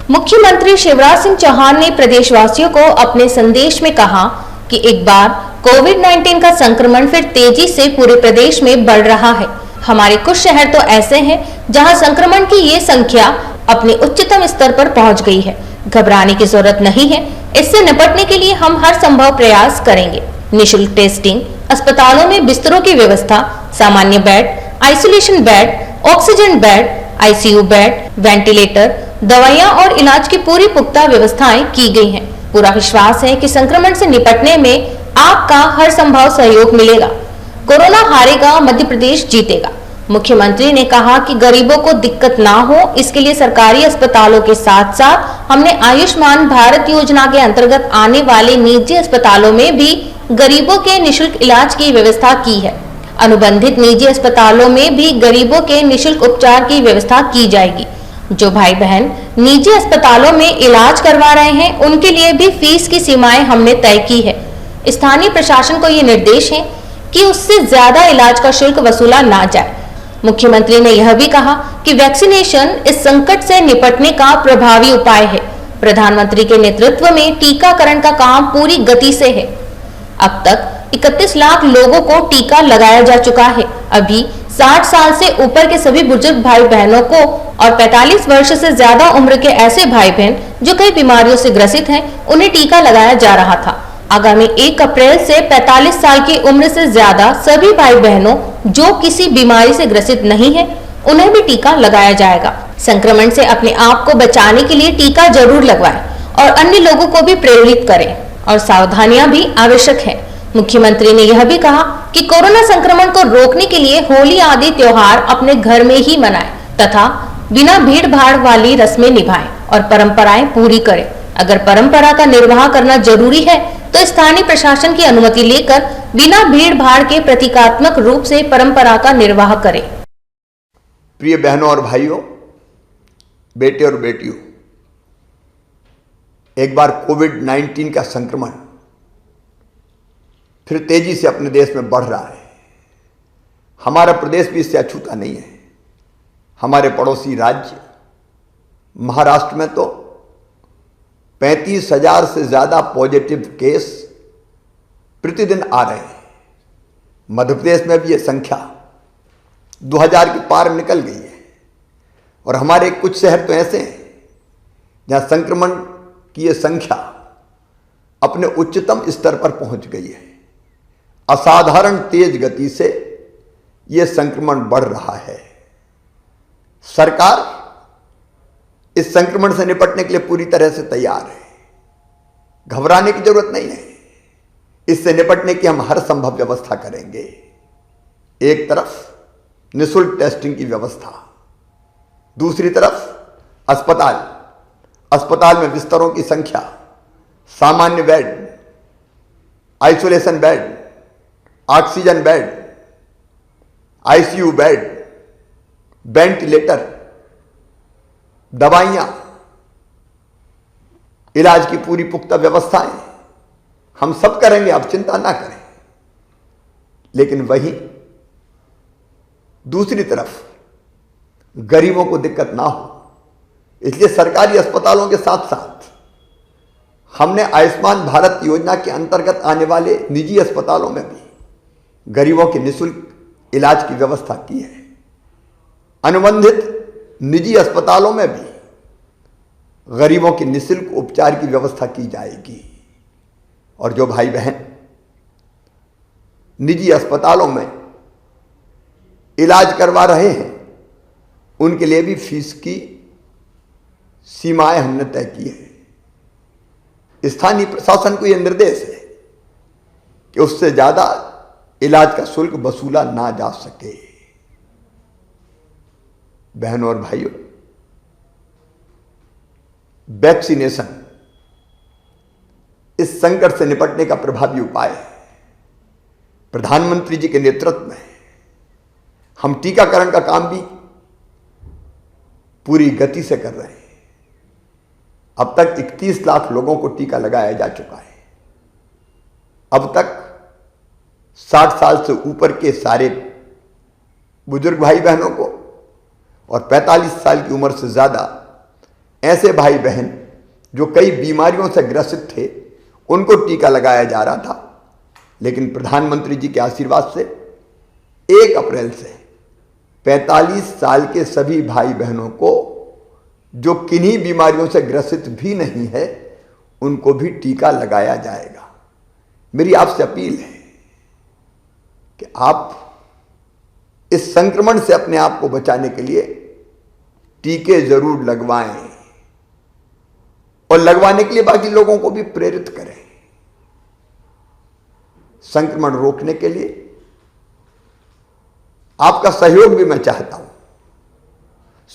मुख्यमंत्री शिवराज सिंह चौहान ने प्रदेशवासियों को अपने संदेश में कहा कि एक बार कोविड-19 का संक्रमण फिर तेजी से पूरे प्रदेश में बढ़ रहा है। हमारे कुछ शहर तो ऐसे हैं जहां संक्रमण की ये संख्या अपने उच्चतम स्तर पर पहुंच गई है। घबराने की जरूरत नहीं है। इससे निपटने के लिए हम हर संभव प्रयास करेंगे। निःशुल्क टेस्टिंग, अस्पतालों में बिस्तरों की व्यवस्था, सामान्य bed, isolation bed, oxygen bed, ICU bed, ventilator, दवाइयां और इलाज की पूरी पुख्ता व्यवस्थाएं की गई हैं। पूरा विश्वास है कि संक्रमण से निपटने में आपका हर संभव सहयोग मिलेगा। कोरोना हारेगा, मध्य प्रदेश जीतेगा। मुख्यमंत्री ने कहा कि गरीबों को दिक्कत ना हो, इसके लिए सरकारी अस्पतालों के साथ साथ हमने आयुष्मान भारत योजना के अंतर्गत आने वाले निजी अस्पतालों में भी गरीबों के निःशुल्क इलाज की व्यवस्था की है। अनुबंधित निजी अस्पतालों में भी गरीबों के निःशुल्क उपचार की व्यवस्था की जाएगी। जो भाई बहन निजी अस्पतालों में इलाज करवा रहे हैं, उनके लिए भी फीस की सीमाएं हमने तय की है। स्थानीय प्रशासन को ये निर्देश है कि उससे ज्यादा इलाज का शुल्क वसूला ना जाए। मुख्यमंत्री ने यह भी कहा कि वैक्सीनेशन इस संकट से निपटने का प्रभावी उपाय है। प्रधानमंत्री के नेतृत्व में टीकाकरण का काम पूरी गति से है। अब तक 31 लाख लोगों को टीका लगाया जा चुका है। अभी 60 साल से ऊपर के सभी बुजुर्ग भाई बहनों को और 45 वर्ष से ज्यादा उम्र के ऐसे भाई बहन जो कई बीमारियों से ग्रसित हैं, उन्हें टीका लगाया जा रहा था। आगामी 1 अप्रैल से 45 साल की उम्र से ज्यादा सभी भाई बहनों जो किसी बीमारी से ग्रसित नहीं है, उन्हें भी टीका लगाया जाएगा। संक्रमण से अपने आप को बचाने के लिए टीका जरूर लगवाएं और अन्य लोगों को भी प्रेरित करें और सावधानियां भी आवश्यक है। मुख्यमंत्री ने यह भी कहा कि कोरोना संक्रमण को रोकने के लिए होली आदि त्योहार अपने घर में ही मनाएं तथा बिना भीड़ भाड़ वाली रस्में निभाएं और परंपराएं पूरी करें। अगर परंपरा का निर्वाह करना जरूरी है तो स्थानीय प्रशासन की अनुमति लेकर बिना भीड़ भाड़ के प्रतीकात्मक रूप से परंपरा का निर्वाह करें। प्रिय बहनों और भाइयों, बेटे और बेटियों, एक बार कोविड-19 का संक्रमण फिर तेजी से अपने देश में बढ़ रहा है। हमारा प्रदेश भी इससे अछूता नहीं है। हमारे पड़ोसी राज्य महाराष्ट्र में तो 35,000 से ज्यादा पॉजिटिव केस प्रतिदिन आ रहे हैं। मध्य प्रदेश में भी यह संख्या 2000 के पार निकल गई है और हमारे कुछ शहर तो ऐसे हैं जहां संक्रमण की यह संख्या अपने उच्चतम स्तर पर पहुंच गई है। असाधारण तेज गति से यह संक्रमण बढ़ रहा है। सरकार इस संक्रमण से निपटने के लिए पूरी तरह से तैयार है। घबराने की जरूरत नहीं है। इससे निपटने की हम हर संभव व्यवस्था करेंगे। एक तरफ निःशुल्क टेस्टिंग की व्यवस्था, दूसरी तरफ अस्पताल में बिस्तरों की संख्या, सामान्य bed, isolation bed, oxygen bed, ICU bed, ventilator, दवाइयां, इलाज की पूरी पुख्ता व्यवस्थाएं हम सब करेंगे, आप चिंता ना करें। लेकिन वहीं दूसरी तरफ गरीबों को दिक्कत ना हो, इसलिए सरकारी अस्पतालों के साथ साथ हमने आयुष्मान भारत योजना के अंतर्गत आने वाले निजी अस्पतालों में भी गरीबों के निःशुल्क इलाज की व्यवस्था की है। अनुबंधित निजी अस्पतालों में भी गरीबों के निःशुल्क उपचार की व्यवस्था की जाएगी। और जो भाई बहन निजी अस्पतालों में इलाज करवा रहे हैं, उनके लिए भी फीस की सीमाएं हमने तय की है। स्थानीय प्रशासन को यह निर्देश है कि उससे ज्यादा इलाज का शुल्क वसूला ना जा सके। बहनों और भाइयों, वैक्सीनेशन इस संकट से निपटने का प्रभावी उपाय है। प्रधानमंत्री जी के नेतृत्व में हम टीकाकरण का काम भी पूरी गति से कर रहे हैं। अब तक 31 लाख लोगों को टीका लगाया जा चुका है। अब तक 60 साल से ऊपर के सारे बुजुर्ग भाई बहनों को और 45 साल की उम्र से ज्यादा ऐसे भाई बहन जो कई बीमारियों से ग्रसित थे उनको टीका लगाया जा रहा था, लेकिन प्रधानमंत्री जी के आशीर्वाद से 1 अप्रैल से 45 साल के सभी भाई बहनों को जो किन्हीं बीमारियों से ग्रसित भी नहीं है उनको भी टीका लगाया जाएगा। मेरी आपसे अपील है कि आप इस संक्रमण से अपने आप को बचाने के लिए टीके जरूर लगवाएं और लगवाने के लिए बाकी लोगों को भी प्रेरित करें। संक्रमण रोकने के लिए आपका सहयोग भी मैं चाहता हूं।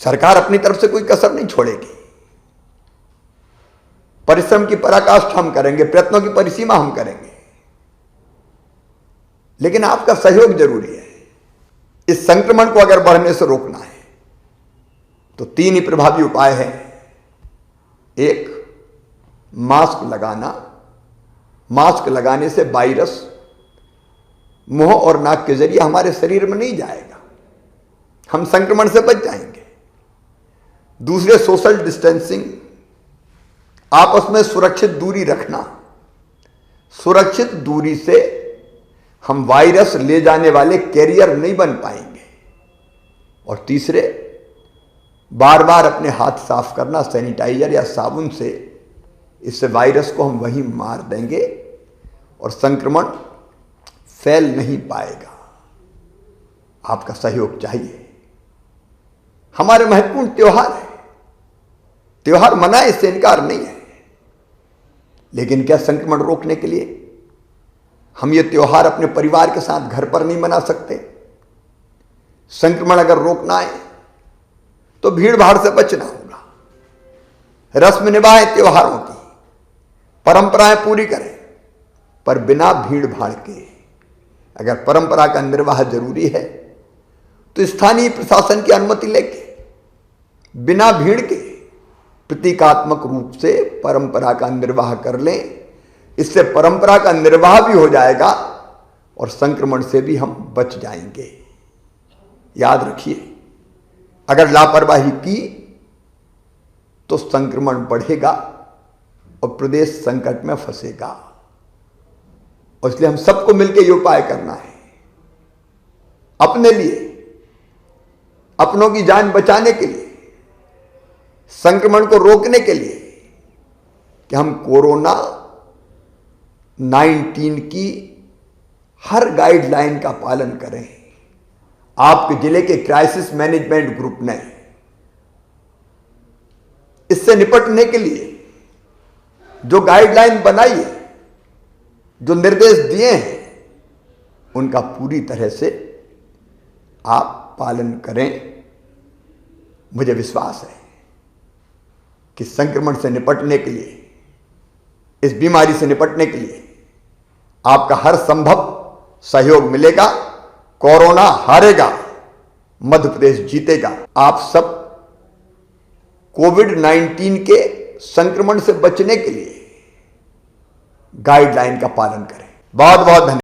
सरकार अपनी तरफ से कोई कसर नहीं छोड़ेगी। परिश्रम की पराकाष्ठा हम करेंगे, प्रयत्नों की परिसीमा हम करेंगे, लेकिन आपका सहयोग जरूरी है। इस संक्रमण को अगर बढ़ने से रोकना है तो 3 ही प्रभावी उपाय हैं। 1, मास्क लगाना। मास्क लगाने से वायरस मुंह और नाक के जरिए हमारे शरीर में नहीं जाएगा, हम संक्रमण से बच जाएंगे। दूसरे, सोशल डिस्टेंसिंग, आपस में सुरक्षित दूरी रखना। सुरक्षित दूरी से हम वायरस ले जाने वाले कैरियर नहीं बन पाएंगे। और तीसरे, बार बार अपने हाथ साफ करना सैनिटाइजर या साबुन से। इससे वायरस को हम वहीं मार देंगे और संक्रमण फैल नहीं पाएगा। आपका सहयोग चाहिए। हमारे महत्वपूर्ण त्योहार है, त्योहार मनाए, इससे इनकार नहीं है, लेकिन क्या संक्रमण रोकने के लिए हम ये त्योहार अपने परिवार के साथ घर पर नहीं मना सकते? संक्रमण अगर रोकना है तो भीड़ भाड़ से बचना होगा। रस्म निभाएं, त्योहारों की परंपराएं पूरी करें, पर बिना भीड़ भाड़ के। अगर परंपरा का निर्वाह जरूरी है तो स्थानीय प्रशासन की अनुमति लेके बिना भीड़ के प्रतीकात्मक रूप से परंपरा का निर्वाह कर लें। इससे परंपरा का निर्वाह भी हो जाएगा और संक्रमण से भी हम बच जाएंगे। याद रखिए, अगर लापरवाही की तो संक्रमण बढ़ेगा और प्रदेश संकट में फंसेगा। और इसलिए हम सबको मिलकर यह उपाय करना है, अपने लिए, अपनों की जान बचाने के लिए, संक्रमण को रोकने के लिए, कि हम कोरोना 19 की हर गाइडलाइन का पालन करें। आपके जिले के क्राइसिस मैनेजमेंट ग्रुप ने इससे निपटने के लिए जो गाइडलाइन बनाई है, जो निर्देश दिए हैं, उनका पूरी तरह से आप पालन करें। मुझे विश्वास है कि संक्रमण से निपटने के लिए, इस बीमारी से निपटने के लिए आपका हर संभव सहयोग मिलेगा। कोरोना हारेगा, मध्य प्रदेश जीतेगा। आप सब कोविड-19 के संक्रमण से बचने के लिए गाइडलाइन का पालन करें। बहुत बहुत धन्यवाद।